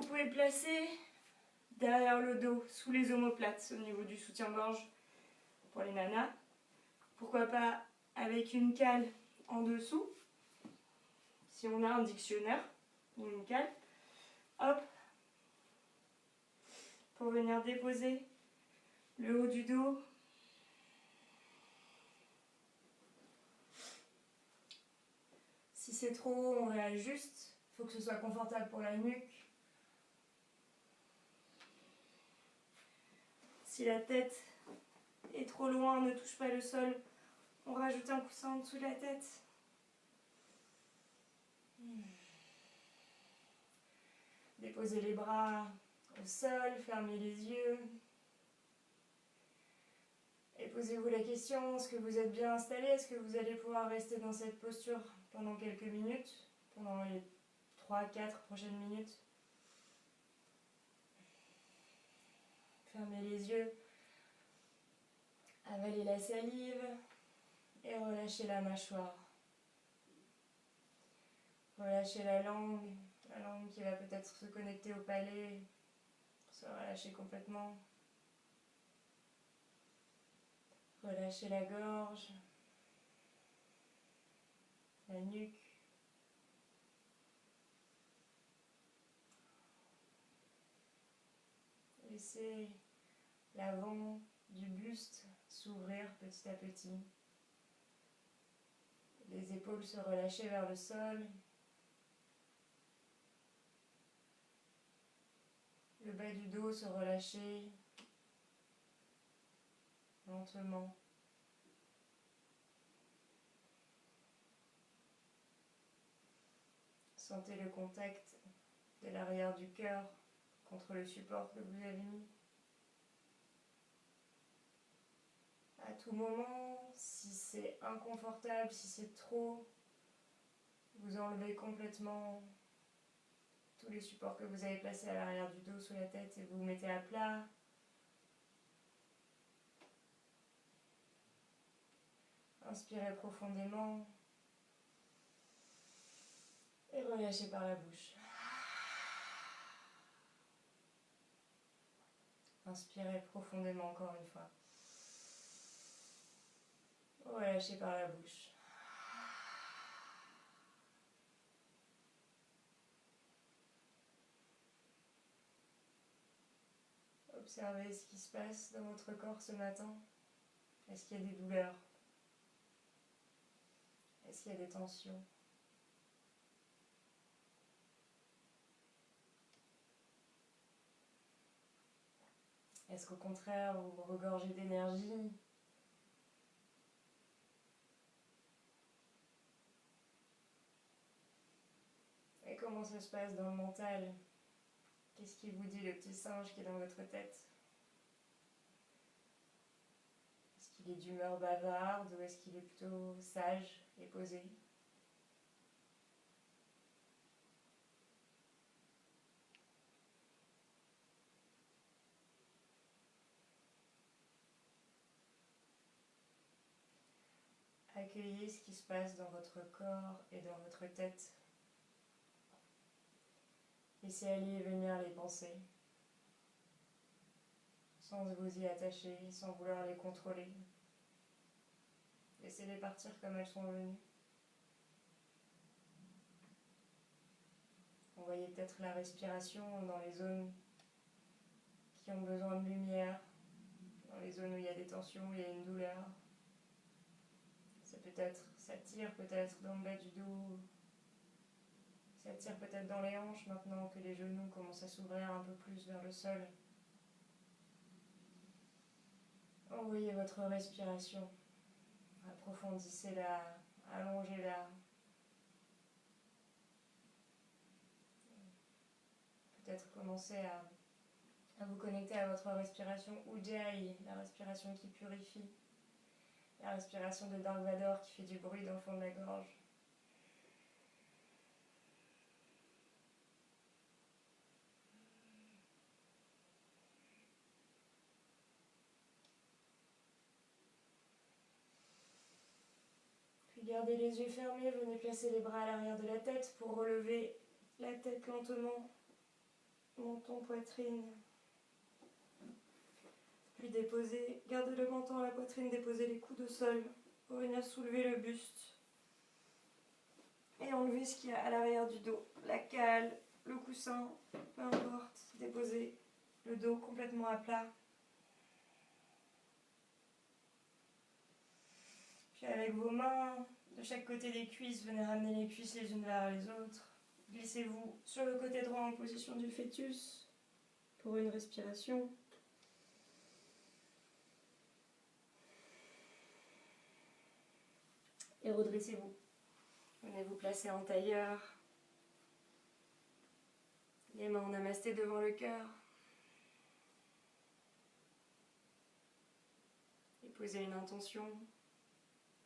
pouvez le placer derrière le dos, sous les omoplates, au niveau du soutien-gorge pour les nanas. Pourquoi pas avec une cale en dessous, si on a un dictionnaire ou une cale. Hop, pour venir déposer le haut du dos. Si c'est trop haut, on réajuste. Il faut que ce soit confortable pour la nuque. Si la tête est trop loin, ne touche pas le sol, on rajoute un coussin en dessous de la tête. Déposez les bras au sol, fermez les yeux. Et posez-vous la question, est-ce que vous êtes bien installé? Est-ce que vous allez pouvoir rester dans cette posture pendant quelques minutes, pendant les 3-4 prochaines minutes? Fermez les yeux, avalez la salive et relâchez la mâchoire. Relâchez la langue qui va peut-être se connecter au palais, se relâcher complètement. Relâchez la gorge, la nuque. Laissez l'avant du buste s'ouvrir petit à petit. Les épaules se relâcher vers le sol. Le bas du dos se relâcher lentement. Sentez le contact de l'arrière du cœur contre le support que vous avez mis. À tout moment, si c'est inconfortable, si c'est trop, vous enlevez complètement tous les supports que vous avez placés à l'arrière du dos, sous la tête, et vous vous mettez à plat. Inspirez profondément et relâchez par la bouche. Inspirez profondément encore une fois. Relâchez par la bouche. Observez ce qui se passe dans votre corps ce matin. Est-ce qu'il y a des douleurs? Est-ce qu'il y a des tensions? Est-ce qu'au contraire, vous regorgez d'énergie? Et comment ça se passe dans le mental? Qu'est-ce qui vous dit, le petit singe qui est dans votre tête? Est-ce qu'il est d'humeur bavarde ou est-ce qu'il est plutôt sage et posé? Accueillez ce qui se passe dans votre corps et dans votre tête. Laissez aller et venir les pensées, sans vous y attacher, sans vouloir les contrôler. Laissez-les partir comme elles sont venues. Envoyez peut-être la respiration dans les zones qui ont besoin de lumière, dans les zones où il y a des tensions, où il y a une douleur. Ça tire peut-être dans le bas du dos, ça tire peut-être dans les hanches maintenant que les genoux commencent à s'ouvrir un peu plus vers le sol. Envoyez votre respiration, approfondissez-la, allongez-la. Peut-être commencer à vous connecter à votre respiration Ujjayi, la respiration qui purifie, la respiration de Dark Vador qui fait du bruit dans le fond de la gorge. Puis gardez les yeux fermés, venez placer les bras à l'arrière de la tête pour relever la tête lentement. menton, poitrine. Puis déposer, gardez le menton à la poitrine, déposez les coudes au sol pour venir soulever le buste. Et enlever ce qu'il y a à l'arrière du dos, la cale, le coussin, peu importe, déposez le dos complètement à plat. Puis avec vos mains, de chaque côté des cuisses, venez ramener les cuisses les unes vers les autres. Glissez-vous sur le côté droit en position du fœtus pour une respiration. Et redressez-vous. Venez vous placer en tailleur. Les mains en namasté devant le cœur. Et posez une intention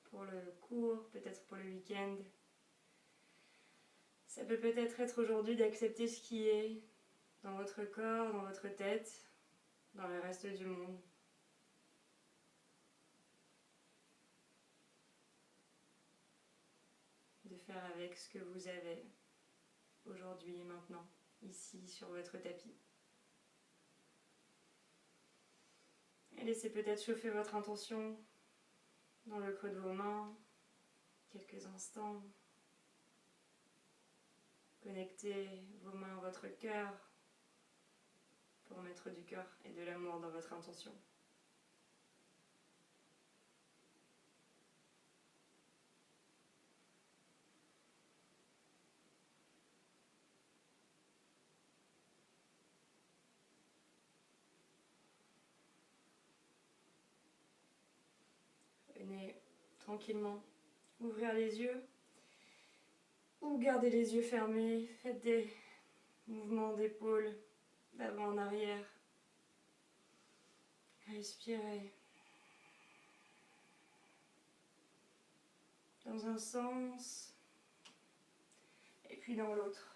pour le cours, peut-être pour le week-end. Ça peut peut-être être aujourd'hui d'accepter ce qui est dans votre corps, dans votre tête, dans le reste du monde. De faire avec ce que vous avez aujourd'hui et maintenant, ici sur votre tapis. Et laissez peut-être chauffer votre intention dans le creux de vos mains, quelques instants. Connectez vos mains à votre cœur pour mettre du cœur et de l'amour dans votre intention. Venez tranquillement ouvrir les yeux ou gardez les yeux fermés. Faites des mouvements d'épaules d'avant en arrière. Respirez. Dans un sens et puis dans l'autre.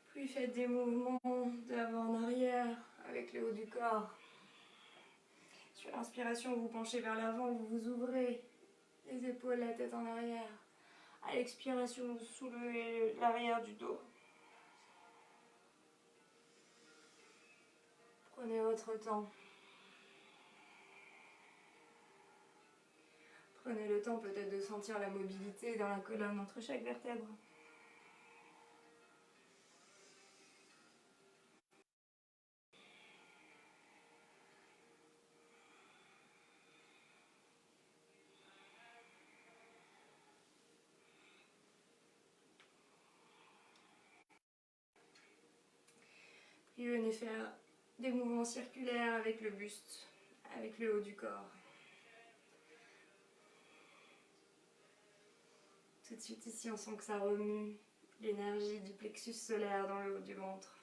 Puis faites des mouvements d'avant en arrière avec le haut du corps. Sur l'inspiration, vous penchez vers l'avant, vous vous ouvrez les épaules, la tête en arrière. À l'expiration, vous soulevez l'arrière du dos. Prenez votre temps. Prenez le temps peut-être de sentir la mobilité dans la colonne entre chaque vertèbre. Puis venez faire des mouvements circulaires avec le buste, avec le haut du corps. Tout de suite ici, on sent que ça remue l'énergie du plexus solaire dans le haut du ventre.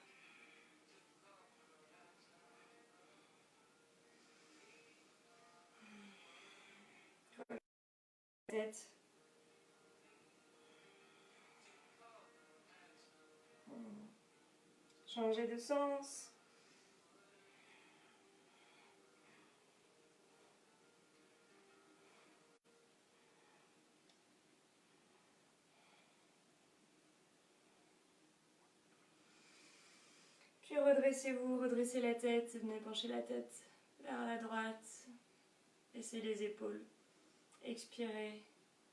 Tête. Changer de sens. Puis redressez-vous, redressez la tête, venez pencher la tête vers la droite. Baissez les épaules. Expirez,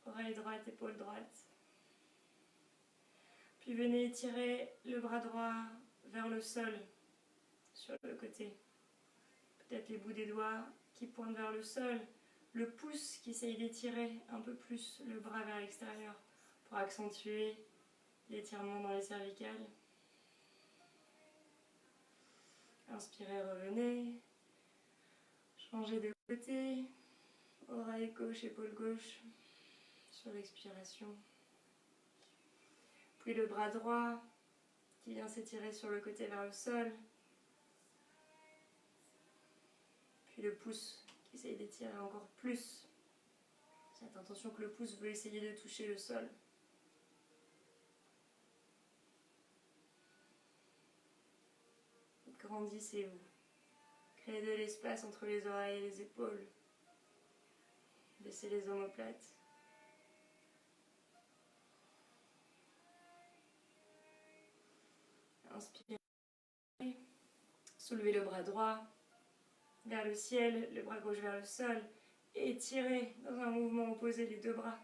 oreille droite, épaule droite. Puis venez étirer le bras droit vers le sol, sur le côté. Peut-être les bouts des doigts qui pointent vers le sol. Le pouce qui essaye d'étirer un peu plus le bras vers l'extérieur pour accentuer l'étirement dans les cervicales. Inspirez, revenez. Changez de côté. Oreille gauche, épaule gauche. Sur l'expiration. Puis le bras droit qui vient s'étirer sur le côté vers le sol. Puis le pouce qui essaye d'étirer encore plus. Cette intention que le pouce veut essayer de toucher le sol. Grandissez-vous. Créez de l'espace entre les oreilles et les épaules. Baissez les omoplates. Inspirez. Soulevez le bras droit vers le ciel, le bras gauche vers le sol. Et étirez dans un mouvement opposé les deux bras.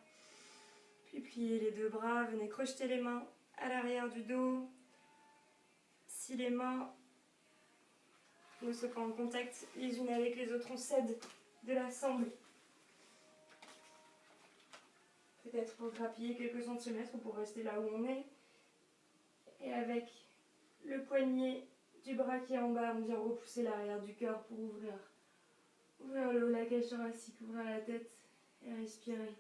Puis pliez les deux bras. Venez crocheter les mains à l'arrière du dos. Si les mains ne sont pas en contact les unes avec les autres, on cède de la sangle. Peut-être pour grappiller quelques centimètres ou pour rester là où on est. Et avec le poignet du bras qui est en bas, on vient repousser l'arrière du cœur pour ouvrir le haut de la cage thoracique, ouvrir la tête et respirer.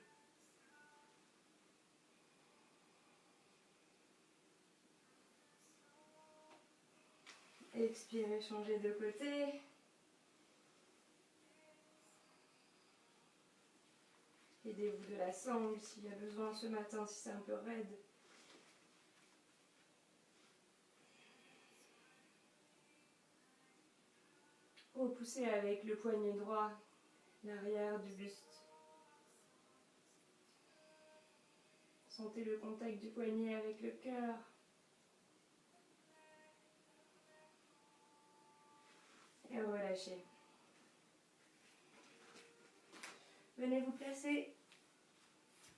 Expirez, changez de côté. Aidez-vous de la sangle s'il y a besoin ce matin, si c'est un peu raide. Repoussez avec le poignet droit l'arrière du buste. Sentez le contact du poignet avec le cœur. Et relâchez. Venez vous placer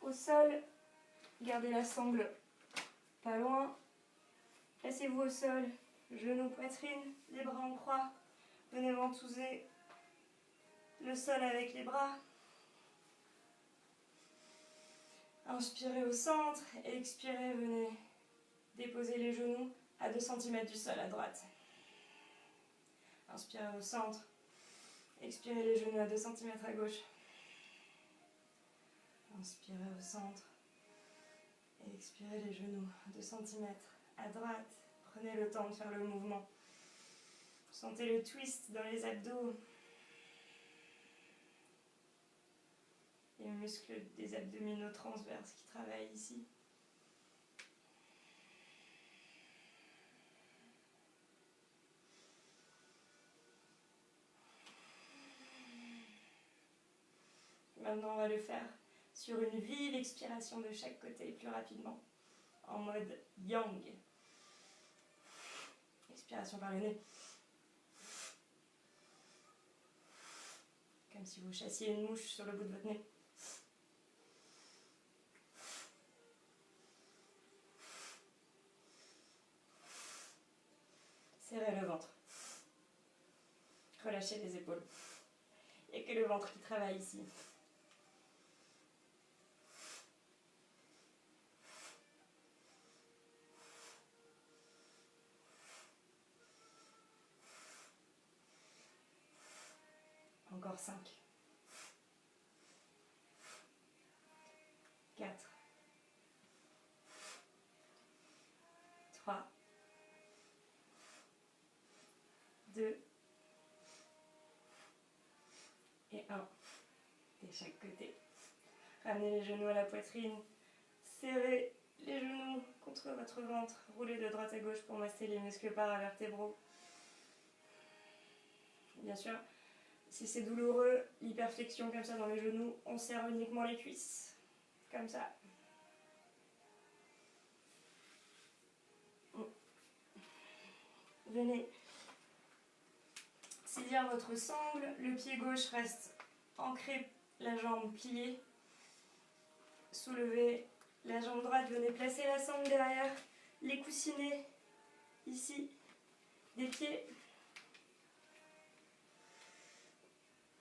au sol. Gardez la sangle pas loin. Placez-vous au sol, genoux, poitrine, les bras en croix. Venez ventouser le sol avec les bras. Inspirez au centre, expirez, venez déposer les genoux à 2 cm du sol à droite. Inspirez au centre, expirez les genoux à 2 cm à gauche. Inspirez au centre, expirez les genoux à 2 cm à droite. Prenez le temps de faire le mouvement. Sentez le twist dans les abdos. Les muscles des abdominaux transverses qui travaillent ici. Maintenant, on va le faire sur une vive expiration de chaque côté plus rapidement, en mode yang. Expiration par le nez. Comme si vous chassiez une mouche sur le bout de votre nez. Serrez le ventre. Relâchez les épaules. Il n'y a que le ventre qui travaille ici. Encore 5. 4. 3. 2. Et 1. De chaque côté. Ramenez les genoux à la poitrine. Serrez les genoux contre votre ventre. Roulez de droite à gauche pour masser les muscles paravertébraux. Bien sûr, si c'est douloureux, l'hyperflexion comme ça dans les genoux, on serre uniquement les cuisses. Comme ça. Venez saisir votre sangle. Le pied gauche reste ancré, la jambe pliée. Soulevez la jambe droite. Venez placer la sangle derrière les coussinets ici des pieds.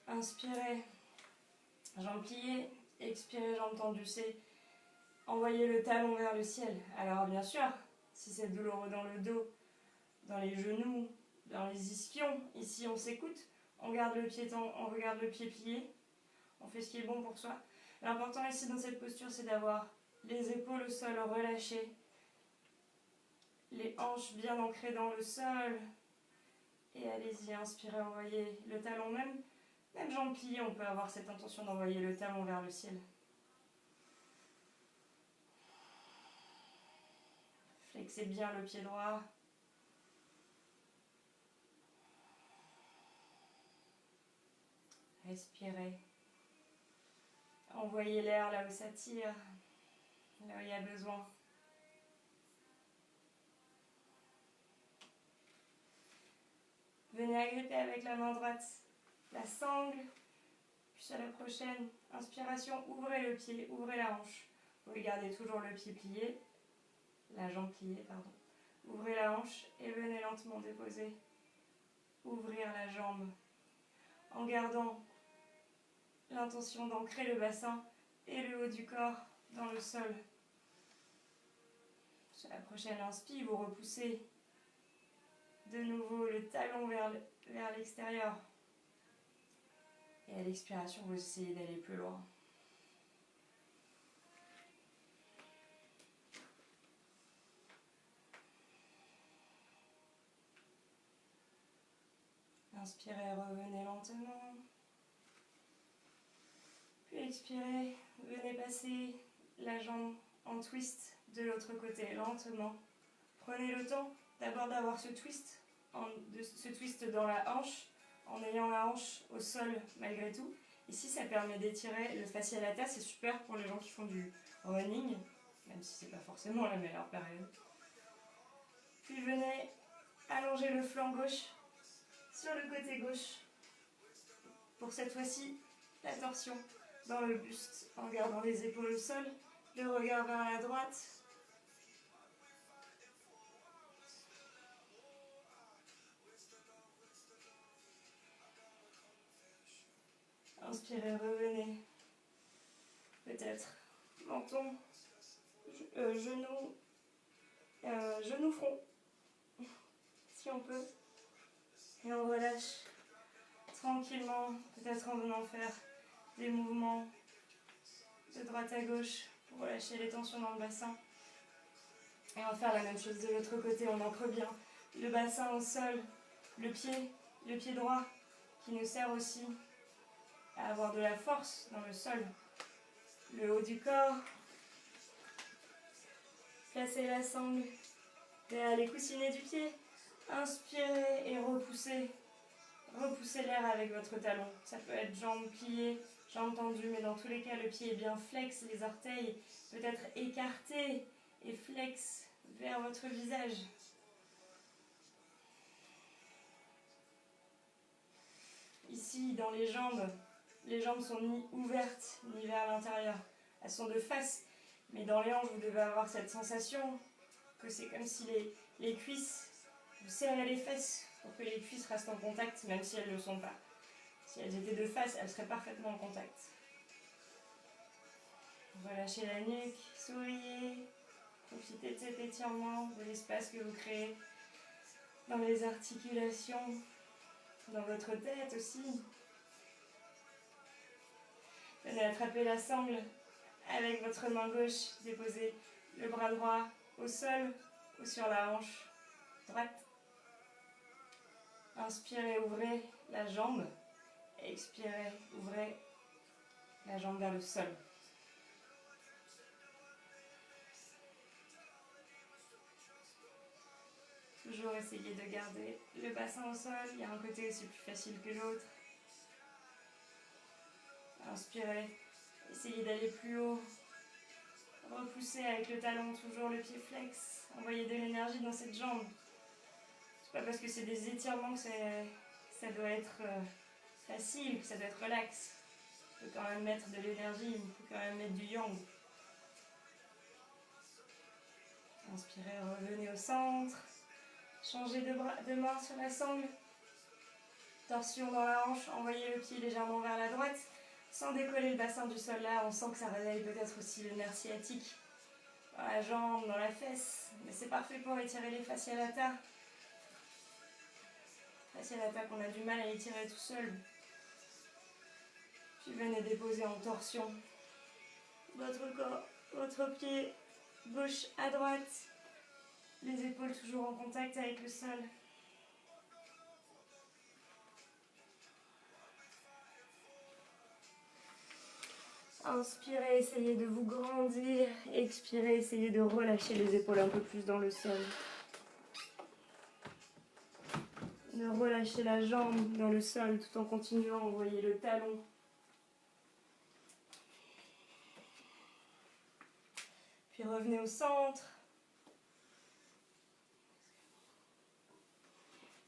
Inspirez, jambes pliées, expirez, jambes tendues. C'est envoyer le talon vers le ciel. Alors bien sûr, si c'est douloureux dans le dos, dans les genoux, dans les ischions, ici on s'écoute, on garde le pied on regarde le pied plié, on fait ce qui est bon pour soi. L'important ici dans cette posture, c'est d'avoir les épaules au sol relâchées, les hanches bien ancrées dans le sol. Et allez-y, inspirez, envoyez le talon même jambes pliées, on peut avoir cette intention d'envoyer le talon vers le ciel. Flexez bien le pied droit. Respirez. Envoyez l'air là où ça tire, là où il y a besoin. Venez agripper avec la main droite la sangle. Puis sur la prochaine inspiration, ouvrez le pied, ouvrez la hanche. Vous gardez toujours le pied plié, la jambe pliée, pardon. Ouvrez la hanche et venez lentement déposer. Ouvrir la jambe en gardant l'intention d'ancrer le bassin et le haut du corps dans le sol. Sur la prochaine inspire, vous repoussez de nouveau le talon vers l'extérieur. Et à l'expiration, vous essayez d'aller plus loin. Inspirez, revenez lentement. Puis expirez, venez passer la jambe en twist de l'autre côté, lentement. Prenez le temps d'abord d'avoir ce twist dans la hanche, en ayant la hanche au sol malgré tout. Ici, ça permet d'étirer le fascia lata, c'est super pour les gens qui font du running, même si c'est pas forcément la meilleure période. Puis venez allonger le flanc gauche sur le côté gauche. Pour cette fois-ci, la torsion dans le buste, en gardant les épaules au sol, le regard vers la droite. Inspirez, revenez. Peut-être menton, genou, front, si on peut. Et on relâche tranquillement, peut-être en venant faire des mouvements de droite à gauche pour relâcher les tensions dans le bassin. Et on va faire la même chose de l'autre côté, on ancre bien le bassin au sol, le pied droit qui nous sert aussi à avoir de la force dans le sol. Le haut du corps. Placez la sangle derrière les coussinets du pied. Inspirez et repoussez. Repoussez l'air avec votre talon. Ça peut être jambes pliées, jambes tendues, mais dans tous les cas, le pied est bien flex, les orteils peut-être écartés et flex vers votre visage. Ici, dans les jambes sont ni ouvertes ni vers l'intérieur. Elles sont de face, mais dans les hanches, vous devez avoir cette sensation que c'est comme si les cuisses, vous serrez les fesses pour que les cuisses restent en contact, même si elles ne le sont pas. Si elles étaient de face, elles seraient parfaitement en contact. Relâchez la nuque, souriez, profitez de cet étirement, de l'espace que vous créez dans les articulations, dans votre tête aussi. Venez attraper la sangle avec votre main gauche, déposez le bras droit au sol ou sur la hanche droite. Inspirez, ouvrez la jambe. Expirez, ouvrez la jambe vers le sol. Toujours essayer de garder le bassin au sol. Il y a un côté aussi plus facile que l'autre. Inspirez, essayez d'aller plus haut. Repoussez avec le talon, toujours le pied flex. Envoyez de l'énergie dans cette jambe. C'est pas parce que c'est des étirements que ça doit être facile, que ça doit être relax. Il faut quand même mettre de l'énergie, il faut quand même mettre du yang. Inspirez, revenez au centre. Changez de main sur la sangle. Torsion dans la hanche, envoyez le pied légèrement vers la droite. Sans décoller le bassin du sol là, on sent que ça réveille peut-être aussi le nerf sciatique. Dans la jambe, dans la fesse. Mais c'est parfait pour étirer les fascia lata. Fascia lata qu'on a du mal à étirer tout seul. Puis venez déposer en torsion votre corps, votre pied gauche à droite. Les épaules toujours en contact avec le sol. Inspirez, essayez de vous grandir. Expirez, essayez de relâcher les épaules un peu plus dans le sol. Ne de relâcher la jambe dans le sol tout en continuant à envoyer le talon. Puis revenez au centre.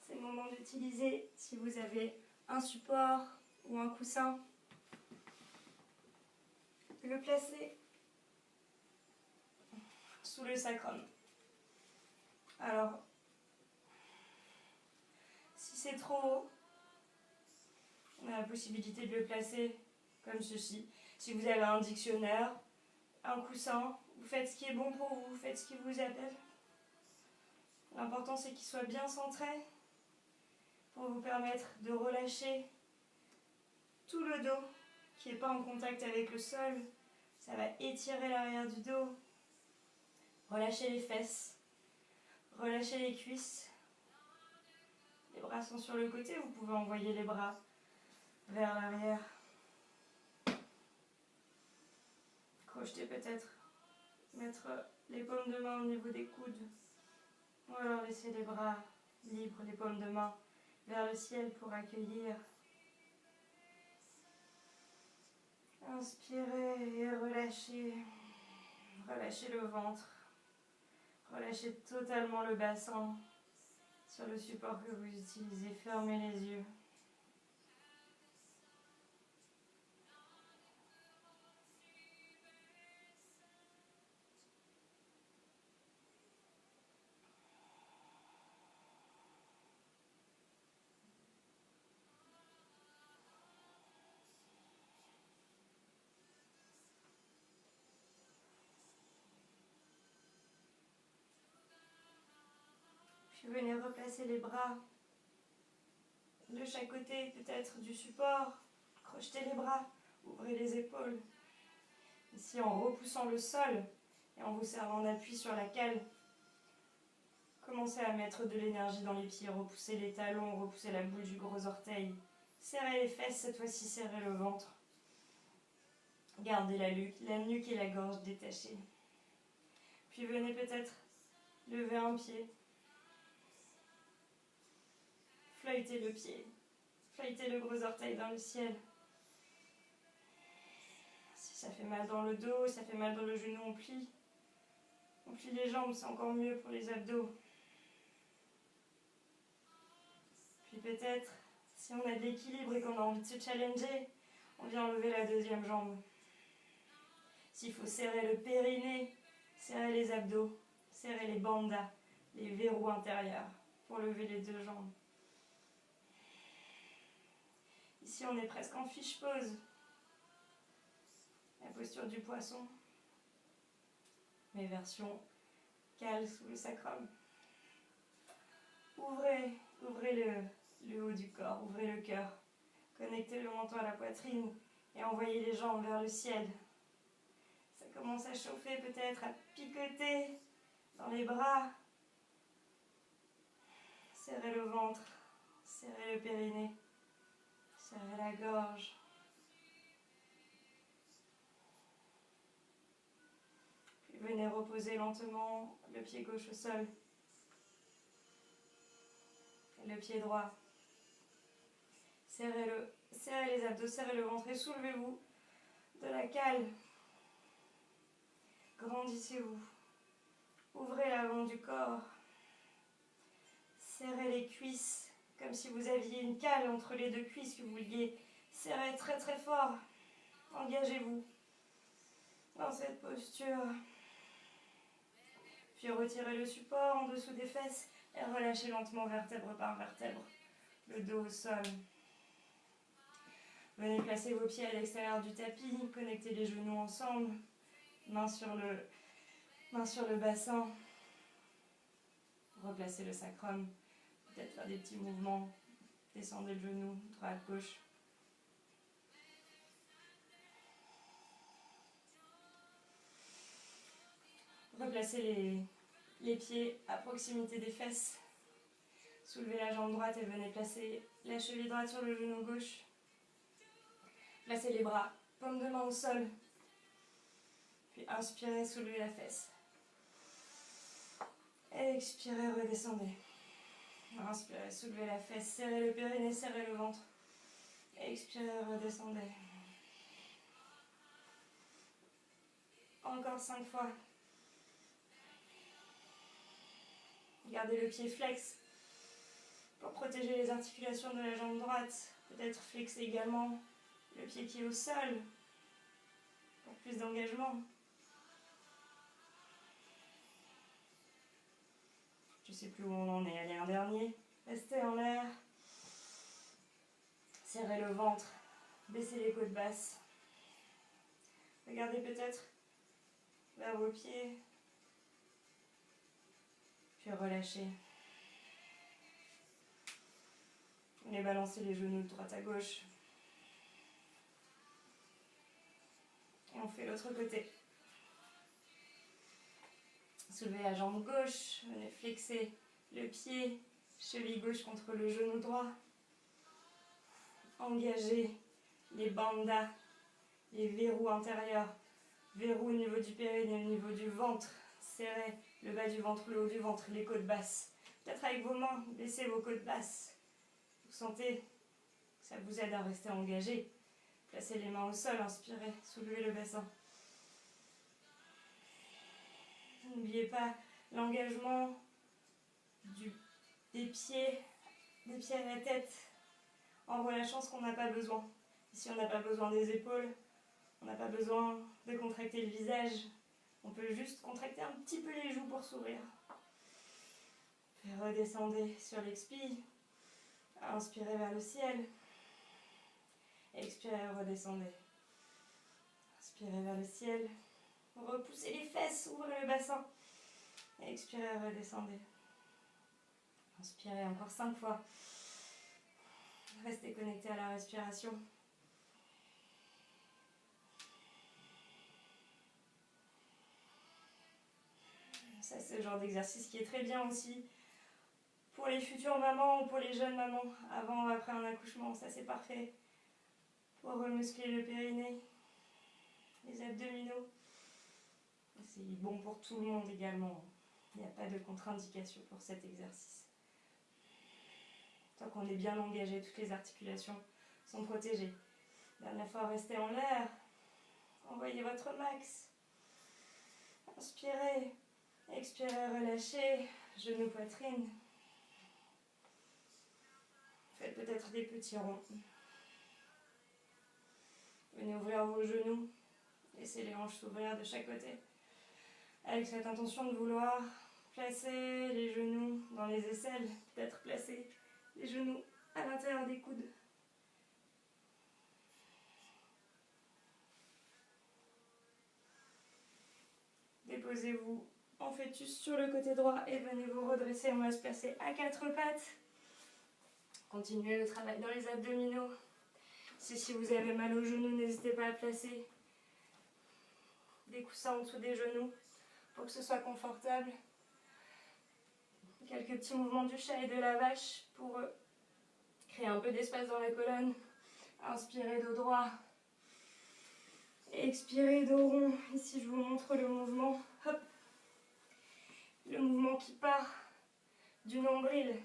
C'est le moment d'utiliser, si vous avez un support ou un coussin, le placer sous le sacrum. Alors, si c'est trop haut, on a la possibilité de le placer comme ceci. Si vous avez un dictionnaire, un coussin, vous faites ce qui est bon pour vous, vous faites ce qui vous appelle. L'important c'est qu'il soit bien centré pour vous permettre de relâcher tout le dos qui n'est pas en contact avec le sol. Ça va étirer l'arrière du dos. Relâchez les fesses, relâchez les cuisses. Les bras sont sur le côté, vous pouvez envoyer les bras vers l'arrière. Crochetez peut-être, mettre les paumes de main au niveau des coudes. Ou alors laisser les bras libres, les paumes de main vers le ciel pour accueillir. Inspirez et relâchez. Relâchez le ventre. Relâchez totalement le bassin sur le support que vous utilisez. Fermez les yeux. Puis venez replacer les bras de chaque côté, peut-être du support. Crochetez les bras, ouvrez les épaules. Ici, en repoussant le sol et en vous servant d'appui sur la cale, commencez à mettre de l'énergie dans les pieds, repoussez les talons, repoussez la boule du gros orteil. Serrez les fesses, cette fois-ci serrez le ventre. Gardez la nuque et la gorge détachées. Puis venez peut-être lever un pied. Flûtez le pied. Flûtez le gros orteil dans le ciel. Si ça fait mal dans le dos, ça fait mal dans le genou, on plie. On plie les jambes, c'est encore mieux pour les abdos. Puis peut-être, si on a de l'équilibre et qu'on a envie de se challenger, on vient lever la deuxième jambe. S'il faut serrer le périnée, serrer les abdos, serrer les bandas, les verrous intérieurs pour lever les deux jambes. Ici, on est presque en fiche pose. La posture du poisson. Mais version cale sous le sacrum. Ouvrez le haut du corps, ouvrez le cœur. Connectez le menton à la poitrine et envoyez les jambes vers le ciel. Ça commence à chauffer peut-être, à picoter dans les bras. Serrez le ventre, serrez le périnée, serrez la gorge. Puis venez reposer lentement le pied gauche au sol. Et le pied droit. Serrez les abdos, serrez le ventre et soulevez-vous de la cale. Grandissez-vous. Ouvrez l'avant du corps. Serrez les cuisses comme si vous aviez une cale entre les deux cuisses que vous vouliez serrer très très fort. Engagez-vous dans cette posture. Puis retirez le support en dessous des fesses et relâchez lentement vertèbre par vertèbre. Le dos au sol. Venez placer vos pieds à l'extérieur du tapis, connectez les genoux ensemble, main sur le bassin. Replacez le sacrum, peut-être faire des petits mouvements, descendez le genou, droite, gauche. Replacez les pieds à proximité des fesses. Soulevez la jambe droite et venez placer la cheville droite sur le genou gauche. Placez les bras, paume de main au sol. Puis inspirez, soulevez la fesse. Expirez, redescendez. Inspirez, soulevez la fesse, serrez le périnée, serrez le ventre. Expirez, redescendez. Encore 5 fois. Gardez le pied flex pour protéger les articulations de la jambe droite. Peut-être flexer également le pied qui est au sol pour plus d'engagement. Je ne sais plus où on en est. Allez, un dernier. Restez en l'air. Serrez le ventre. Baissez les côtes basses. Regardez peut-être vers vos pieds. Puis relâchez. Et balancez les genoux de droite à gauche. Et on fait l'autre côté. Soulevez la jambe gauche. Venez flexer le pied. Cheville gauche contre le genou droit. Engagez les bandas, les verrous intérieurs. Verrou au niveau du périnée, au niveau du ventre. Serrez le bas du ventre, le haut du ventre, les côtes basses. Peut-être avec vos mains, baissez vos côtes basses. Vous sentez que ça vous aide à rester engagé. Placez les mains au sol, inspirez, soulevez le bassin. N'oubliez pas l'engagement des pieds à la tête, en relâchant ce qu'on n'a pas besoin. Ici, on n'a pas besoin des épaules, on n'a pas besoin de contracter le visage. On peut juste contracter un petit peu les joues pour sourire. Puis redescendez sur l'expire. Inspirez vers le ciel. Expirez, redescendez. Inspirez vers le ciel. Repoussez les fesses, ouvrez le bassin. Expirez, redescendez. Inspirez encore 5 fois. Restez connecté à la respiration. Ça, c'est le genre d'exercice qui est très bien aussi pour les futures mamans ou pour les jeunes mamans, avant ou après un accouchement. Ça, c'est parfait pour remuscler le périnée, les abdominaux. C'est bon pour tout le monde également. Il n'y a pas de contre-indication pour cet exercice. Tant qu'on est bien engagé, toutes les articulations sont protégées. Dernière fois, restez en l'air. Envoyez votre max. Inspirez. Expirez, relâchez. Genoux, poitrine. Faites peut-être des petits ronds. Venez ouvrir vos genoux. Laissez les hanches s'ouvrir de chaque côté. Avec cette intention de vouloir placer les genoux dans les aisselles. Peut-être placer les genoux à l'intérieur des coudes. Déposez-vous en fœtus sur le côté droit et venez vous redresser. On va se placer à 4 pattes. Continuez le travail dans les abdominaux. Si vous avez mal aux genoux, n'hésitez pas à placer des coussins en dessous des genoux pour que ce soit confortable. Quelques petits mouvements du chat et de la vache pour créer un peu d'espace dans la colonne. Inspirez dos droit. Expirez dos rond. Ici, je vous montre le mouvement. Hop. Le mouvement qui part du nombril.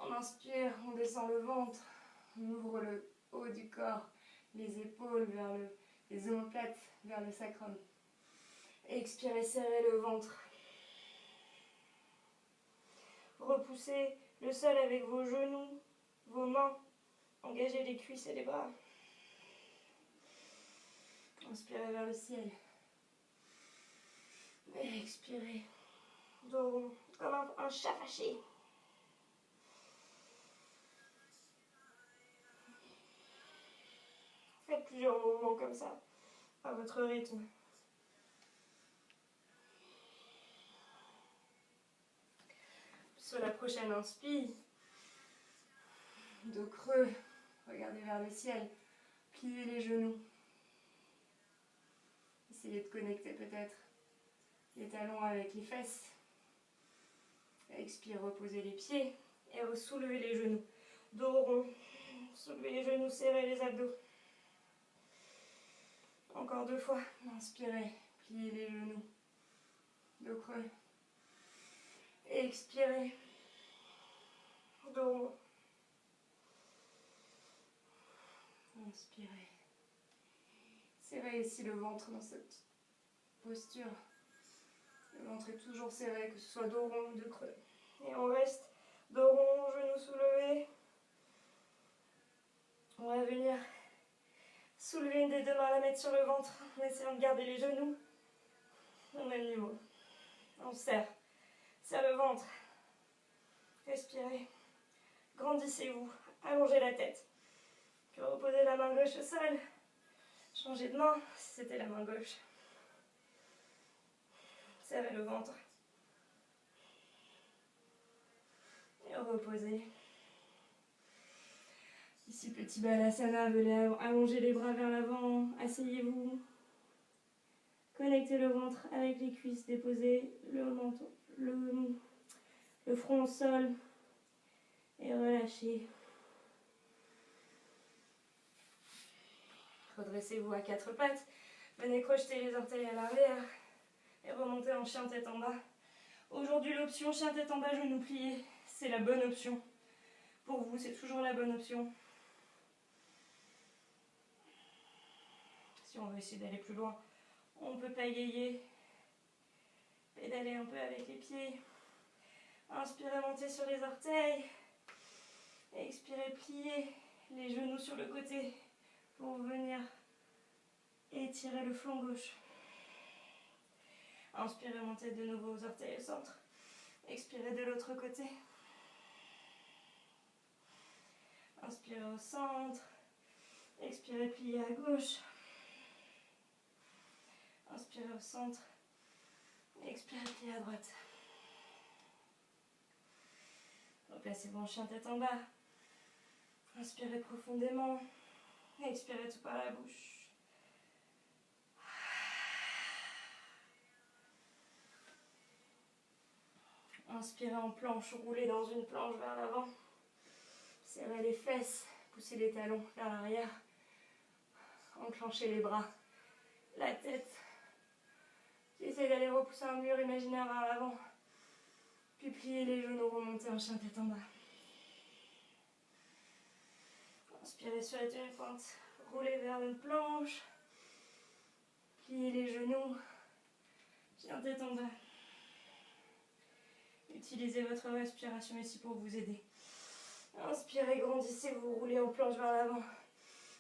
On inspire, on descend le ventre. On ouvre le haut du corps, les épaules vers les omoplates vers le sacrum. Expirez, serrez le ventre. Repoussez le sol avec vos genoux, vos mains. Engagez les cuisses et les bras. Inspirez vers le ciel. Et expirez. Dos rond, comme un chat fâché. Faites plusieurs mouvements comme ça, à votre rythme. Sur la prochaine inspire, dos creux, regardez vers le ciel, pliez les genoux. Essayez de connecter peut-être les talons avec les fesses. Expire, reposez les pieds et soulevez les genoux. Dos rond, soulevez les genoux, serrez les abdos. Encore 2 fois. Inspirez, pliez les genoux. Dos creux. Expirez. Dormons. Inspirez. Serrez ici le ventre dans cette posture. Le ventre est toujours serré, que ce soit dos rond ou dos creux. Et on reste dos rond, genoux soulevés. On va venir soulever une des deux mains, la mettre sur le ventre, en essayant de garder les genoux au même niveau. On serre. Serre le ventre. Respirez. Grandissez-vous. Allongez la tête. Puis reposez la main gauche au sol. Changez de main si c'était la main gauche. Serrez le ventre. Et reposez. Ici, petit balasana, venez allonger les bras vers l'avant. Asseyez-vous. Connectez le ventre avec les cuisses. Déposez le menton, le front au sol. Et relâchez. Redressez-vous à quatre pattes. Venez crocheter les orteils à l'arrière. Et remontez en chien tête en bas. Aujourd'hui, l'option chien tête en bas, genoux pliés, c'est la bonne option. Pour vous, c'est toujours la bonne option. Si on veut essayer d'aller plus loin, on peut pagayer, pédaler un peu avec les pieds. Inspirez, montez sur les orteils. Expirez, pliez les genoux sur le côté pour venir étirer le flanc gauche. Inspirez, montez de nouveau aux orteils au centre. Expirez de l'autre côté. Inspirez au centre. Expirez, pliez à gauche. Inspirez au centre. Expirez, pliez à droite. Replacez-vous en chien tête en bas. Inspirez profondément. Expirez tout par la bouche. Inspirez en planche, roulez dans une planche vers l'avant. Serrez les fesses, poussez les talons vers l'arrière. Enclenchez les bras, la tête. Essayez d'aller repousser un mur imaginaire vers l'avant. Puis pliez les genoux, remontez en chien tête en bas. Inspirez sur les demi-pointes, roulez vers une planche. Pliez les genoux, chien tête en bas. Utilisez votre respiration ici pour vous aider. Inspirez, grandissez, vous roulez en planche vers l'avant.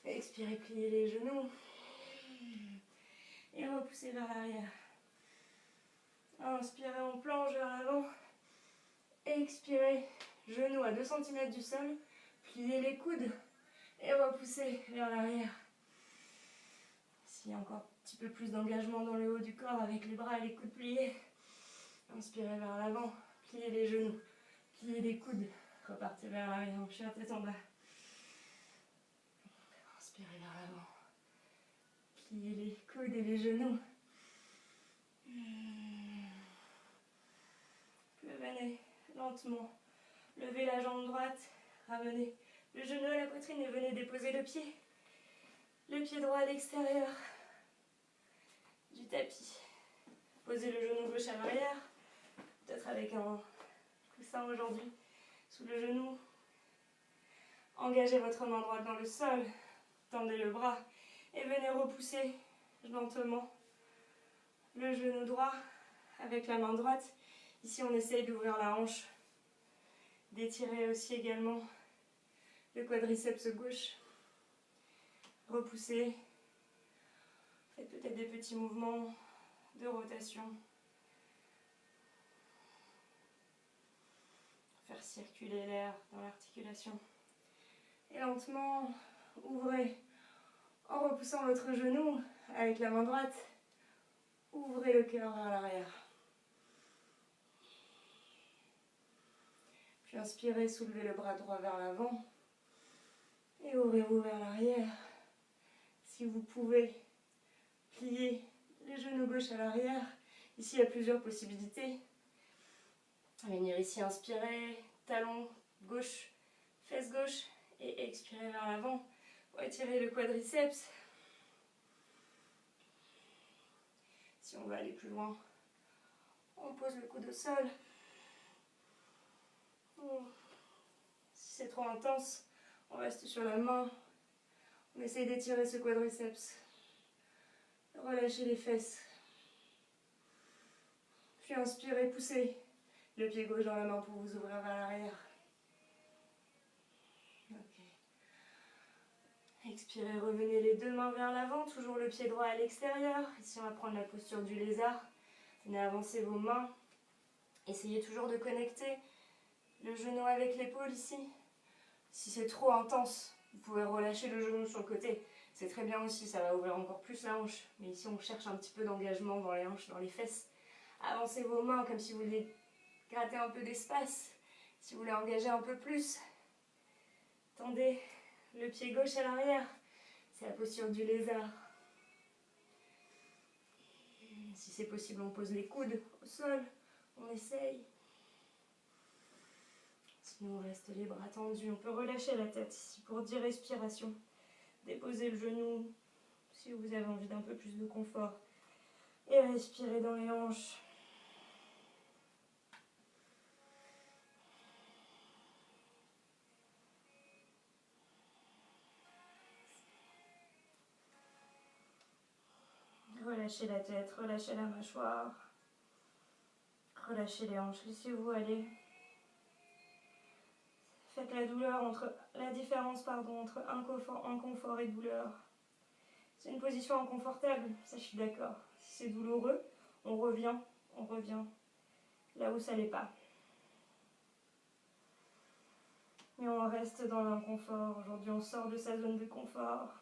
Expirez, pliez les genoux. Et repoussez vers l'arrière. Inspirez en planche vers l'avant. Expirez, genoux à 2 cm du sol. Pliez les coudes. Et repoussez vers l'arrière. S'il y a encore un petit peu plus d'engagement dans le haut du corps avec les bras et les coudes pliés. Inspirez vers l'avant. Pliez les genoux. Pliez les coudes. Repartez vers l'arrière, en chien tête en bas. Inspirez vers l'avant. Pliez les coudes et les genoux. Puis venez lentement. Levez la jambe droite. Ramenez le genou à la poitrine et venez déposer le pied. Le pied droit à l'extérieur du tapis. Posez le genou gauche à l'arrière. Peut-être avec un coussin aujourd'hui. Sous le genou. Engagez votre main droite dans le sol. Tendez le bras et venez repousser lentement le genou droit avec la main droite. Ici, on essaye d'ouvrir la hanche. D'étirer aussi également le quadriceps gauche. Repoussez. Faites peut-être des petits mouvements de rotation. Faire circuler l'air dans l'articulation. Et lentement, ouvrez en repoussant votre genou avec la main droite. Ouvrez le cœur vers l'arrière. Puis inspirez, soulevez le bras droit vers l'avant. Et ouvrez-vous vers l'arrière. Si vous pouvez, pliez les genoux gauche à l'arrière. Ici, il y a plusieurs possibilités. Venir ici, inspirer, talon gauche, fesse gauche. Et expirer vers l'avant pour étirer le quadriceps. Si on veut aller plus loin, on pose le coude au sol. c'est trop intense, on reste sur la main. On essaye d'étirer ce quadriceps. Relâchez les fesses. Puis inspirez, poussez le pied gauche dans la main pour vous ouvrir vers l'arrière. Ok. Expirez, revenez les deux mains vers l'avant, toujours le pied droit à l'extérieur. Ici, on va prendre la posture du lézard. Venez avancer vos mains. Essayez toujours de connecter le genou avec l'épaule ici. Si c'est trop intense, vous pouvez relâcher le genou sur le côté. C'est très bien aussi, ça va ouvrir encore plus la hanche. Mais ici, on cherche un petit peu d'engagement dans les hanches, dans les fesses. Avancez vos mains comme si vous vouliez gratter un peu d'espace. Si vous voulez engager un peu plus, tendez le pied gauche à l'arrière. C'est la posture du lézard. Si c'est possible, on pose les coudes au sol. On essaye. Sinon, on reste les bras tendus. On peut relâcher la tête ici pour 10 respirations. Déposez le genou si vous avez envie d'un peu plus de confort. Et respirez dans les hanches. Relâchez la tête, relâchez la mâchoire. Relâchez les hanches, laissez-vous aller. Faites la différence entre inconfort et douleur. C'est une position inconfortable, ça je suis d'accord. Si c'est douloureux, on revient là où ça l'est pas. Mais on reste dans l'inconfort. Aujourd'hui, on sort de sa zone de confort.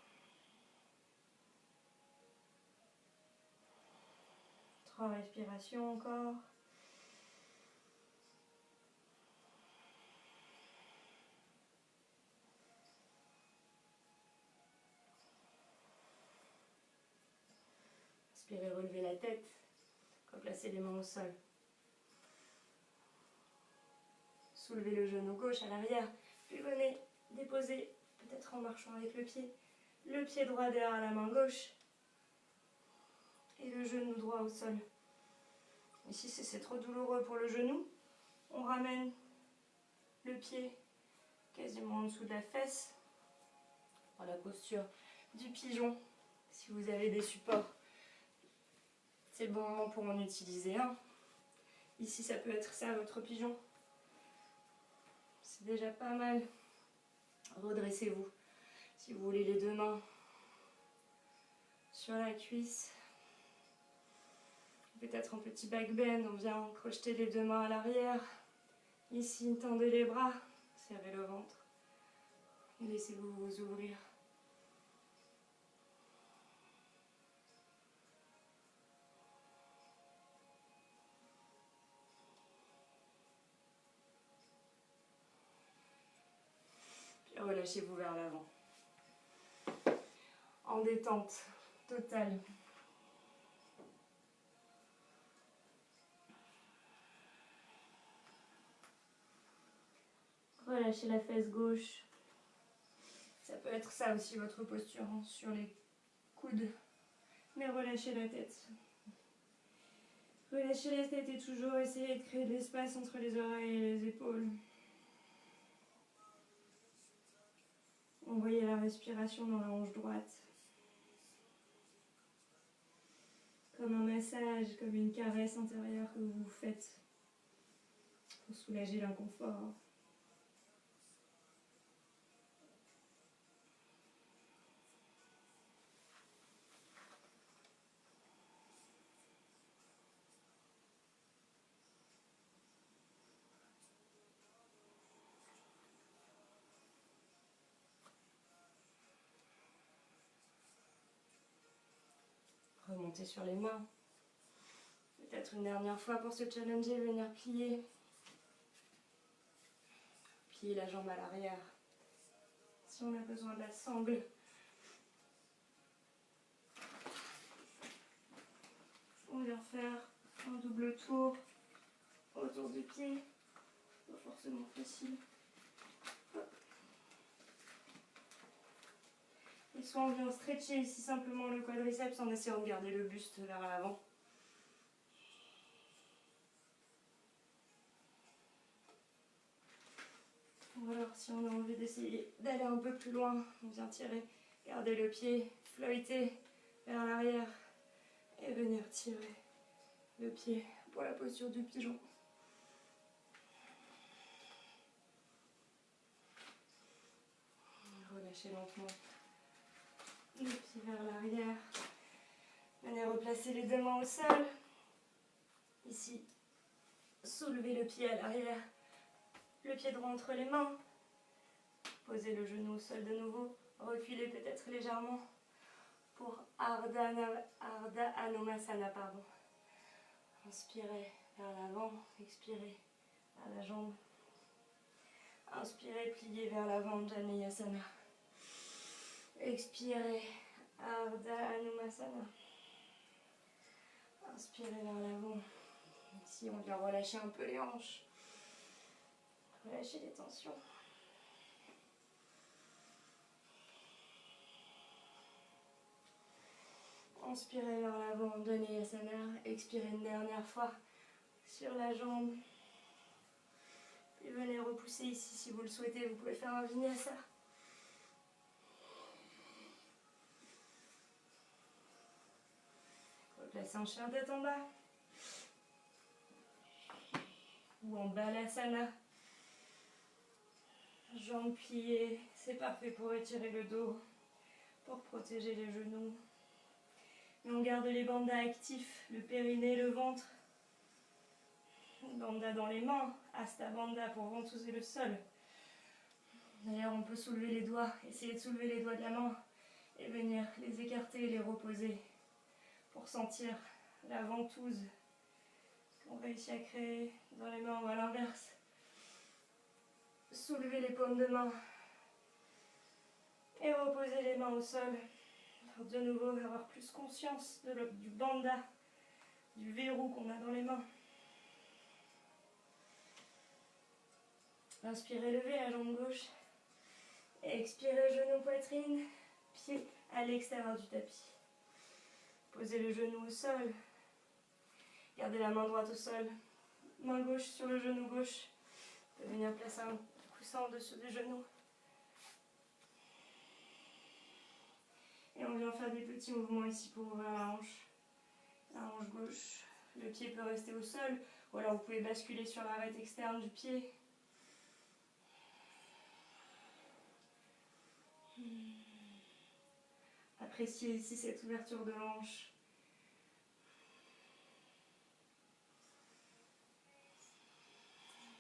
3 respirations encore. Inspirez, relevez la tête. Replacez les mains au sol. Soulevez le genou gauche à l'arrière. Puis venez déposer, peut-être en marchant avec le pied droit derrière la main gauche. Et le genou droit au sol. Ici, si c'est trop douloureux pour le genou, on ramène le pied quasiment en dessous de la fesse. Dans la posture du pigeon. Si vous avez des supports, c'est le bon moment pour en utiliser un. Ici, ça peut être ça, votre pigeon. C'est déjà pas mal. Redressez-vous. Si vous voulez les deux mains sur la cuisse. Peut-être un petit back bend. On vient crocheter les deux mains à l'arrière. Ici, tendez les bras. Serrez le ventre. Et laissez-vous vous ouvrir. Puis relâchez-vous vers l'avant. En détente totale. Relâchez la fesse gauche. Ça peut être ça aussi votre posture, hein, sur les coudes. Mais relâchez la tête. Relâchez la tête et toujours essayez de créer de l'espace entre les oreilles et les épaules. Envoyez la respiration dans la hanche droite. Comme un massage, comme une caresse intérieure que vous vous faites pour soulager l'inconfort. Remontez sur les mains. Peut-être une dernière fois pour se challenger, venir plier. Plier la jambe à l'arrière. Si on a besoin de la sangle. On vient faire un double tour autour du pied. Pas forcément facile. Et soit on vient stretcher ici simplement le quadriceps en essayant de garder le buste vers l'avant. Ou alors encore, si on a envie d'essayer d'aller un peu plus loin, on vient tirer. Gardez le pied, flotter vers l'arrière et venir tirer le pied pour la posture du pigeon. Relâchez lentement le pied vers l'arrière. Venez replacer les deux mains au sol. Ici, soulevez le pied à l'arrière, le pied droit entre les mains. Posez le genou au sol de nouveau. Reculez peut-être légèrement pour Ardha Anumasana. Inspirez vers l'avant, expirez vers la jambe. Inspirez, pliez vers l'avant, Janeyasana. Expirez, Ardha Anumasana. Inspirez vers l'avant. Ici, on vient relâcher un peu les hanches. Relâchez les tensions. Inspirez vers l'avant, Janeyasana. Expirez une dernière fois sur la jambe. Puis venez repousser ici si vous le souhaitez. Vous pouvez faire un vinyasa. Replacez en chien tête en bas. Ou en balasana. Jambes pliées. C'est parfait pour étirer le dos, pour protéger les genoux. Et on garde les bandhas actifs, le périnée, le ventre. Bandha dans les mains, Hasta Bandha pour ventouser le sol. D'ailleurs, on peut soulever les doigts, essayer de soulever les doigts de la main et venir les écarter et les reposer pour sentir la ventouse qu'on réussit à créer dans les mains ou à l'inverse. Soulevez les paumes de main et reposer les mains au sol. Pour de nouveau avoir plus conscience du bandha, du verrou qu'on a dans les mains. Inspirez, levez la jambe gauche. Expirez, genou, poitrine, pied à l'extérieur du tapis. Posez le genou au sol. Gardez la main droite au sol. Main gauche sur le genou gauche. Vous pouvez venir placer un coussin en dessous du genou. Et on vient faire des petits mouvements ici pour ouvrir la hanche. La hanche gauche. Le pied peut rester au sol. Ou alors vous pouvez basculer sur l'arête externe du pied. Appréciez ici cette ouverture de hanche.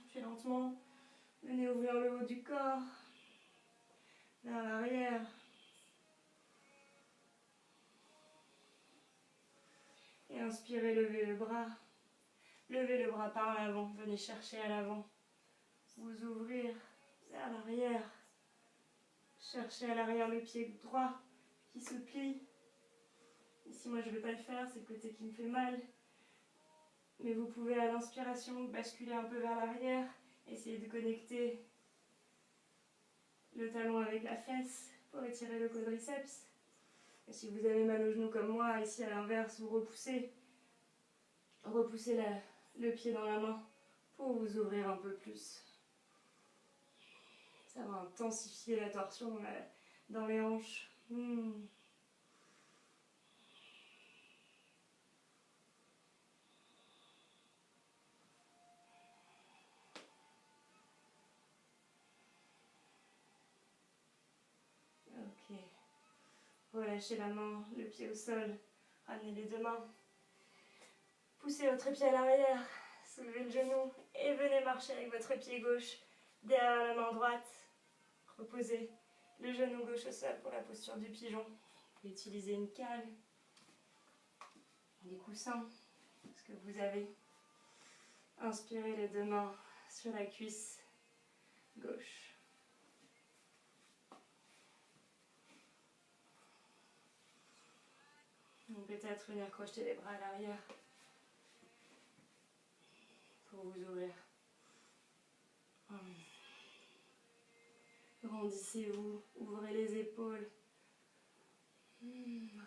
Puis lentement, venez ouvrir le haut du corps vers l'arrière. Et inspirez, levez le bras. Levez le bras par l'avant. Venez chercher à l'avant. Vous ouvrir vers l'arrière. Cherchez à l'arrière le pied droit qui se plie. Ici, moi, je ne vais pas le faire. C'est le côté qui me fait mal. Mais vous pouvez, à l'inspiration, basculer un peu vers l'arrière. Essayer de connecter le talon avec la fesse pour étirer le quadriceps. Et si vous avez mal au genou comme moi, ici à l'inverse, vous repoussez. Repoussez le pied dans la main pour vous ouvrir un peu plus. Ça va intensifier la torsion dans les hanches. Ok. Relâchez la main, le pied au sol. Ramenez les deux mains. Poussez votre pied à l'arrière. Soulevez le genou et venez marcher avec votre pied gauche derrière la main droite. Reposez le genou gauche au sol pour la posture du pigeon. Utilisez une cale, des coussins, ce que vous avez. Inspirez les deux mains sur la cuisse gauche. Peut-être venir crocheter les bras à l'arrière pour vous ouvrir. Grandissez-vous, ouvrez les épaules.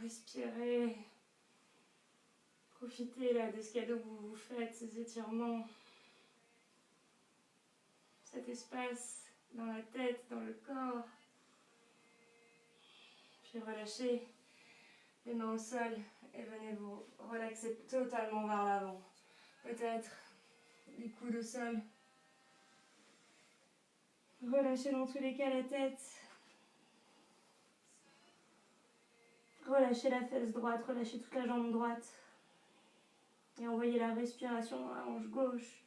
Respirez. Profitez là de ce cadeau que vous faites, ces étirements. Cet espace dans la tête, dans le corps. Puis relâchez les mains au sol et venez vous relaxer totalement vers l'avant. Peut-être les coudes au sol. Relâchez dans tous les cas la tête. Relâchez la fesse droite, relâchez toute la jambe droite. Et envoyez la respiration dans la hanche gauche.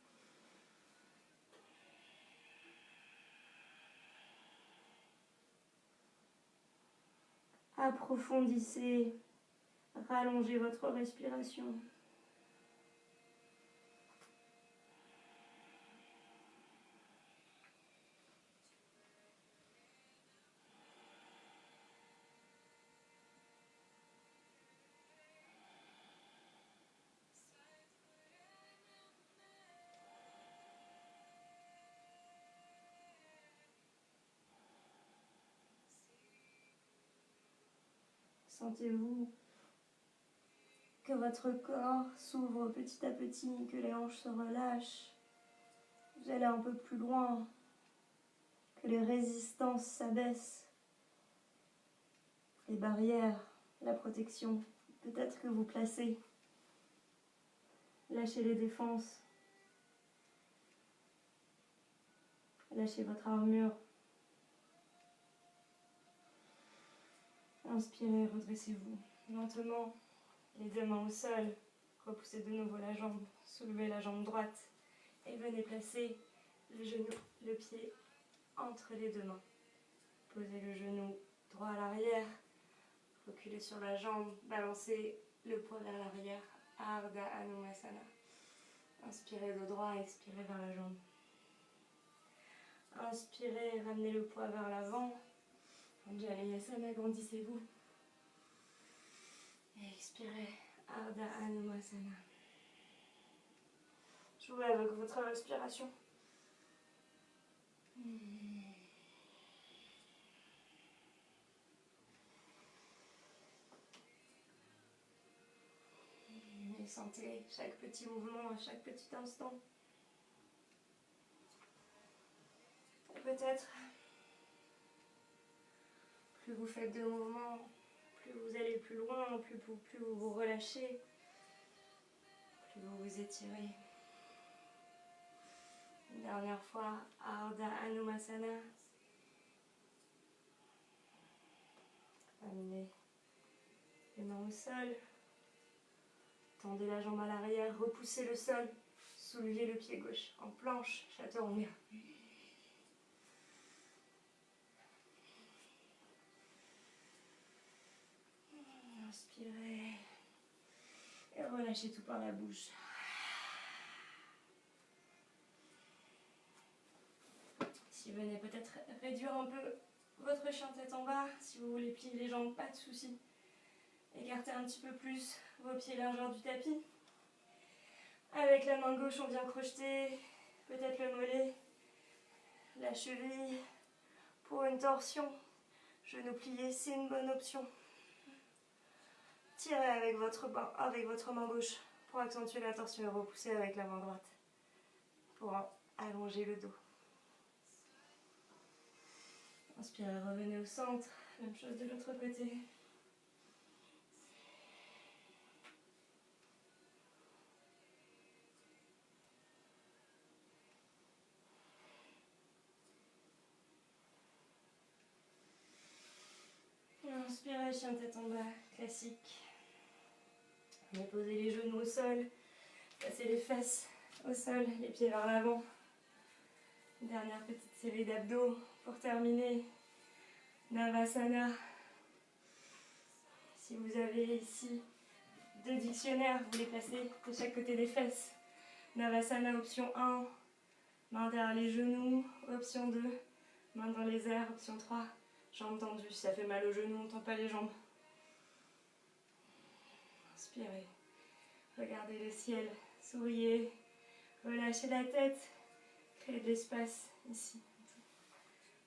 Approfondissez, rallongez votre respiration. Sentez-vous que votre corps s'ouvre petit à petit, que les hanches se relâchent. Vous allez un peu plus loin, que les résistances s'abaissent. Les barrières, la protection, peut-être que vous placez. Lâchez les défenses. Lâchez votre armure. Inspirez, redressez-vous lentement. Les deux mains au sol. Repoussez de nouveau la jambe. Soulevez la jambe droite. Et venez placer le genou, le pied entre les deux mains. Posez le genou droit à l'arrière. Reculez sur la jambe. Balancez le poids vers l'arrière. Ardha Hanumasana. Inspirez de droit, expirez vers la jambe. Inspirez, ramenez le poids vers l'avant. Anjalayasana, agrandissez-vous. Et expirez, Ardha Hanumasana. Jouez avec votre respiration. Et sentez chaque petit mouvement à chaque petit instant. Et peut-être, plus vous faites de mouvements, plus vous allez plus loin, plus vous vous relâchez, plus vous vous étirez. Une dernière fois, Ardha Hanumasana. Amenez les mains au sol. Tendez la jambe à l'arrière, repoussez le sol. Soulevez le pied gauche en planche, chaturanga. Inspirez. Et relâchez tout par la bouche. Si vous venez peut-être réduire un peu votre chien tête en bas, si vous voulez plier les jambes, pas de souci. Écartez un petit peu plus vos pieds largeur du tapis. Avec la main gauche, on vient crocheter peut-être le mollet, la cheville. Pour une torsion, genou plié, c'est une bonne option. Tirez avec votre main gauche pour accentuer la torsion et repoussez avec la main droite pour allonger le dos. Inspirez, revenez au centre. Même chose de l'autre côté. Inspirez, chien tête en bas, classique. Posez les genoux au sol. Placez les fesses au sol, les pieds vers l'avant. Dernière petite série d'abdos pour terminer. Navasana. Si vous avez ici 2 dictionnaires, vous les placez de chaque côté des fesses. Navasana option 1, main derrière les genoux. Option 2, main dans les airs. Option 3, jambes tendues. Si ça fait mal aux genoux, on ne tend pas les jambes. Inspirez. Regardez le ciel. Souriez. Relâchez la tête. Créez de l'espace ici,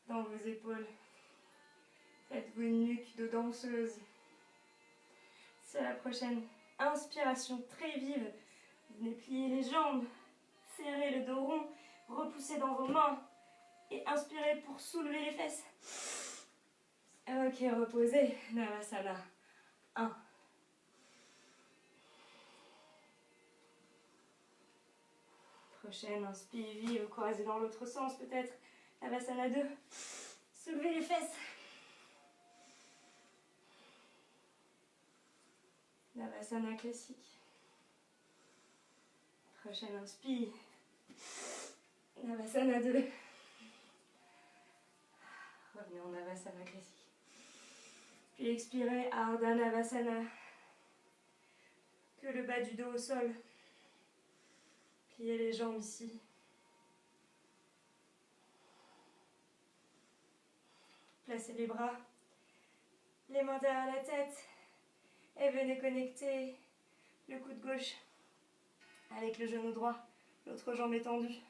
dans vos épaules. Faites-vous une nuque de danseuse. C'est la prochaine inspiration très vive. Venez plier les jambes. Serrez le dos rond. Repoussez dans vos mains. Et inspirez pour soulever les fesses. Ok, reposez. Navasana. 1. Prochaine, inspire, vive, croisez dans l'autre sens peut-être. Navasana 2. Soulevez les fesses. Navasana classique. Prochaine, inspire. Navasana 2. Revenez en Navasana classique. Puis expirez, Ardha Navasana. Que le bas du dos au sol. Pliez les jambes ici. Placez les bras, les mains derrière la tête. Et venez connecter le coude gauche avec le genou droit. L'autre jambe étendue.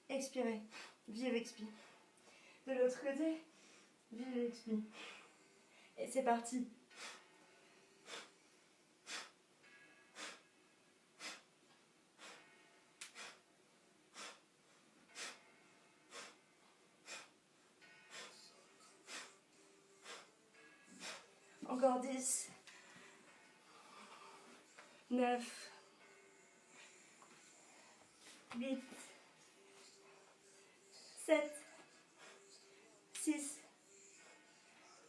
Expirez. Vive, expire. De l'autre côté, vive, expire. Et c'est parti. Encore 10. 9. 8. 7. 6.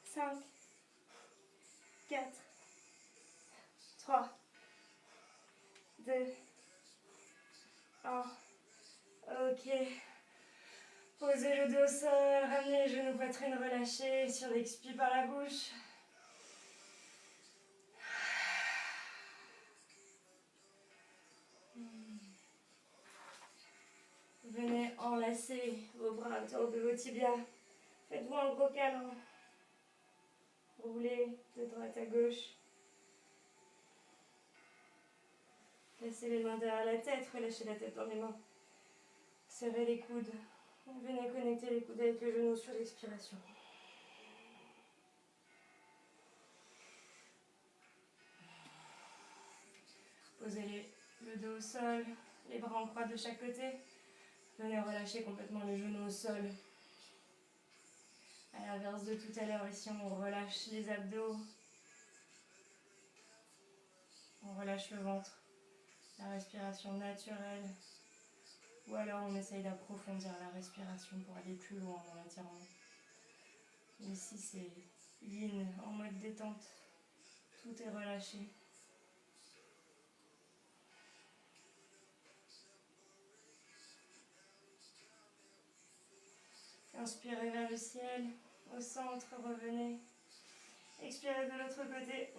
5. 4. 3. 2. 1. Ok. Posez le dos au sol, ramenez les genoux, poitrine relâchée sur l'expire par la bouche. Venez enlacer vos bras autour de vos tibias. Faites-vous un gros câlin. Roulez de droite à gauche. Placez les mains derrière la tête, relâchez la tête dans les mains. Serrez les coudes. Venez connecter les coudes avec le genou sur l'expiration. Posez le dos au sol, les bras en croix de chaque côté. Venez relâcher complètement les genoux au sol. À l'inverse de tout à l'heure, ici on relâche les abdos. On relâche le ventre. La respiration naturelle. Ou alors on essaye d'approfondir la respiration pour aller plus loin dans l'étirement. Ici c'est yin en mode détente. Tout est relâché. Inspirez vers le ciel, au centre, revenez. Expirez de l'autre côté.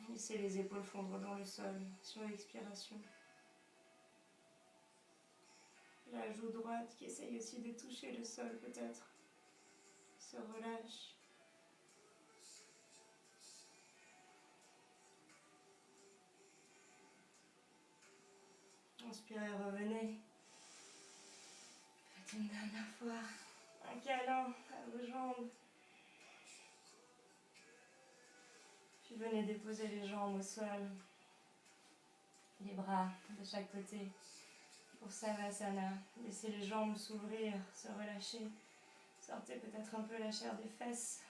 Laissez les épaules fondre dans le sol sur l'expiration. La joue droite qui essaye aussi de toucher le sol peut-être se relâche. Inspirez, revenez. Faites une dernière fois un câlin à vos jambes. Puis venez déposer les jambes au sol. Les bras de chaque côté pour Savasana. Laissez les jambes s'ouvrir, se relâcher. Sortez peut-être un peu la chair des fesses.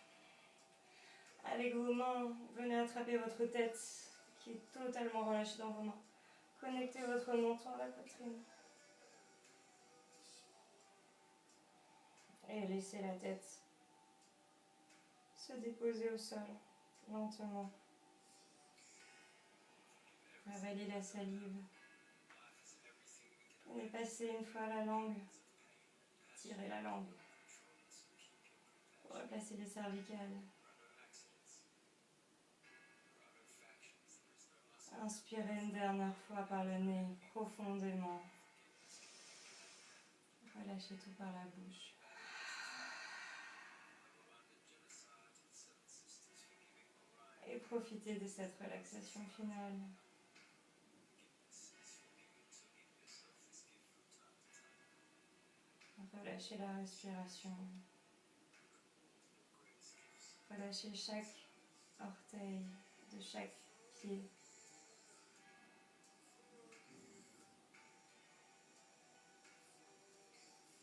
Avec vos mains, venez attraper votre tête qui est totalement relâchée dans vos mains. Connectez votre menton à la poitrine. Et laissez la tête se déposer au sol, lentement. Avalez la salive. Venez passer une fois la langue. Tirez la langue. Replacez les cervicales. Inspirez une dernière fois par le nez, profondément. Relâchez tout par la bouche. Et profitez de cette relaxation finale. Relâchez la respiration. Relâchez chaque orteil de chaque pied.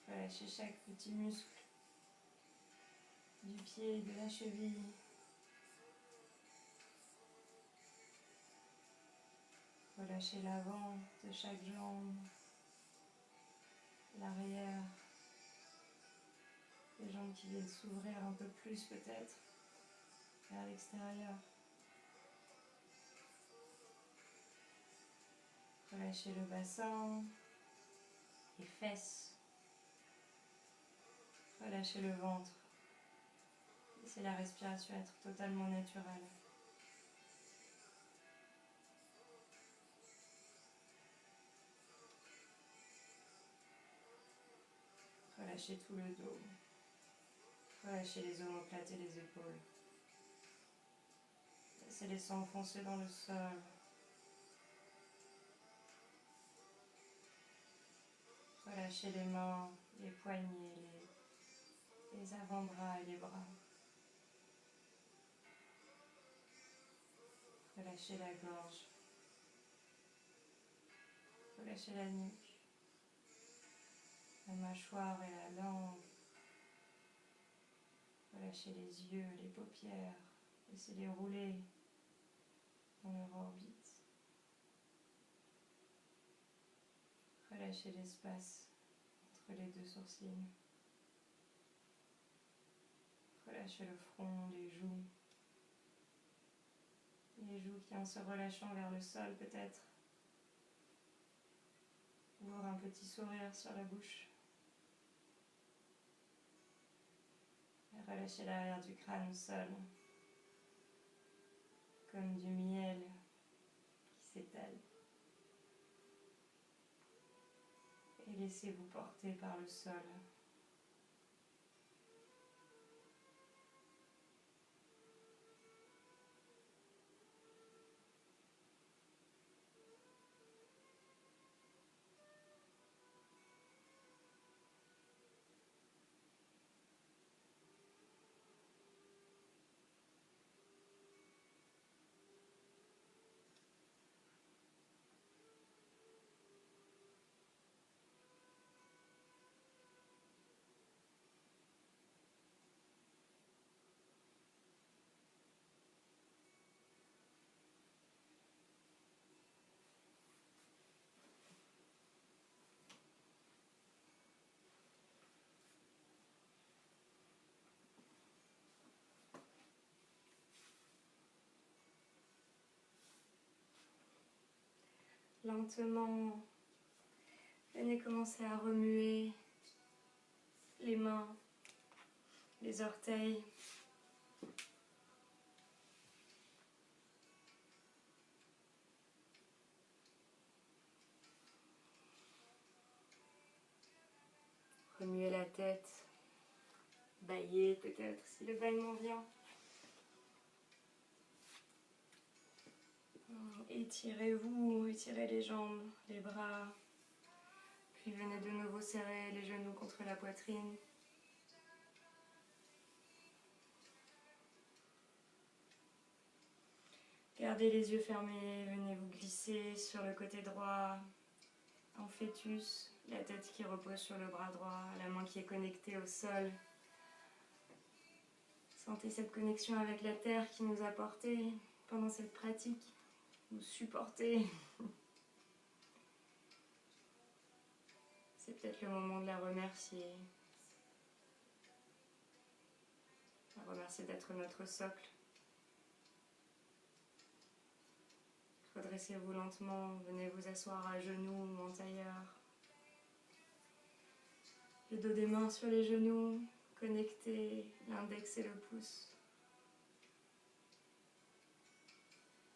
Relâchez chaque petit muscle du pied, de la cheville. Relâchez l'avant de chaque jambe, l'arrière, les jambes qui viennent s'ouvrir un peu plus peut-être vers l'extérieur. Relâchez le bassin, les fesses. Relâchez le ventre. Laissez la respiration être totalement naturelle. Relâchez tout le dos. Relâchez les omoplates et les épaules. Laissez-les s'enfoncer dans le sol. Relâchez les mains, les poignets, les avant-bras et les bras. Relâchez la gorge. Relâchez la nuque, la mâchoire et la langue. Relâchez les yeux, les paupières. Laissez-les rouler dans leur orbite. Relâchez l'espace entre les deux sourcils. Relâchez le front, les joues. Les joues qui, en se relâchant vers le sol, peut-être, ouvrent un petit sourire sur la bouche. Et relâchez l'arrière du crâne au sol, comme du miel qui s'étale. Et laissez-vous porter par le sol. Lentement, venez commencer à remuer les mains, les orteils. Remuez la tête, baillez peut-être si le bâillement vient. Étirez-vous, étirez les jambes, les bras, puis venez de nouveau serrer les genoux contre la poitrine. Gardez les yeux fermés, venez vous glisser sur le côté droit, en fœtus, la tête qui repose sur le bras droit, la main qui est connectée au sol. Sentez cette connexion avec la terre qui nous a portés pendant cette pratique. Vous supportez. C'est peut-être le moment de la remercier. La remercier d'être notre socle. Redressez-vous lentement, venez vous asseoir à genoux ou en tailleur. Le dos des mains sur les genoux, connectez l'index et le pouce.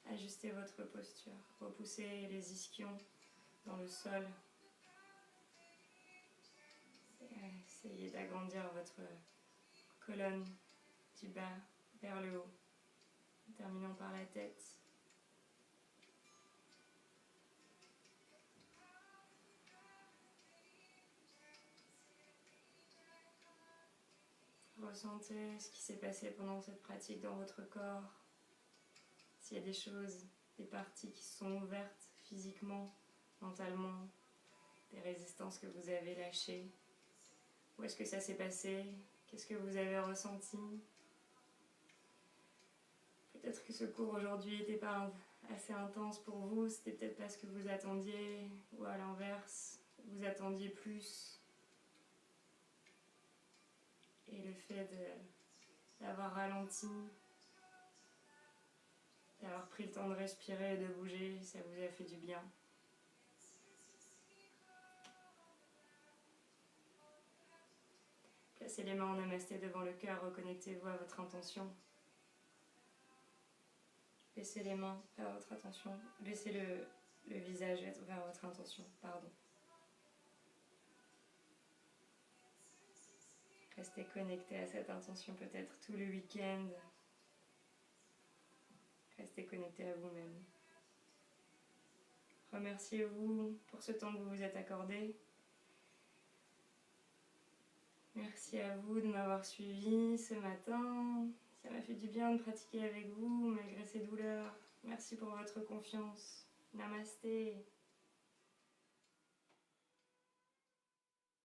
Ajustez votre posture, repoussez les ischions dans le sol. Essayez d'agrandir votre colonne du bas vers le haut, en terminant par la tête. Ressentez ce qui s'est passé pendant cette pratique dans votre corps. s'il y a des choses, des parties qui se sont ouvertes physiquement, mentalement, des résistances que vous avez lâchées. Où est-ce que ça s'est passé? Qu'est-ce que vous avez ressenti? Peut-être que ce cours aujourd'hui n'était pas assez intense pour vous, c'était peut-être pas ce que vous attendiez, ou à l'inverse, vous attendiez plus. Et le fait d'avoir ralenti, d'avoir pris le temps de respirer et de bouger, ça vous a fait du bien. Placez les mains en namasté devant le cœur, reconnectez-vous à votre intention. Baissez les mains vers votre attention, baissez le visage vers votre intention, pardon. Restez connecté à cette intention peut-être tout le week-end. Restez connecté à vous-même. Remerciez-vous pour ce temps que vous vous êtes accordé. Merci à vous de m'avoir suivi ce matin. Ça m'a fait du bien de pratiquer avec vous malgré ces douleurs. Merci pour votre confiance. Namasté.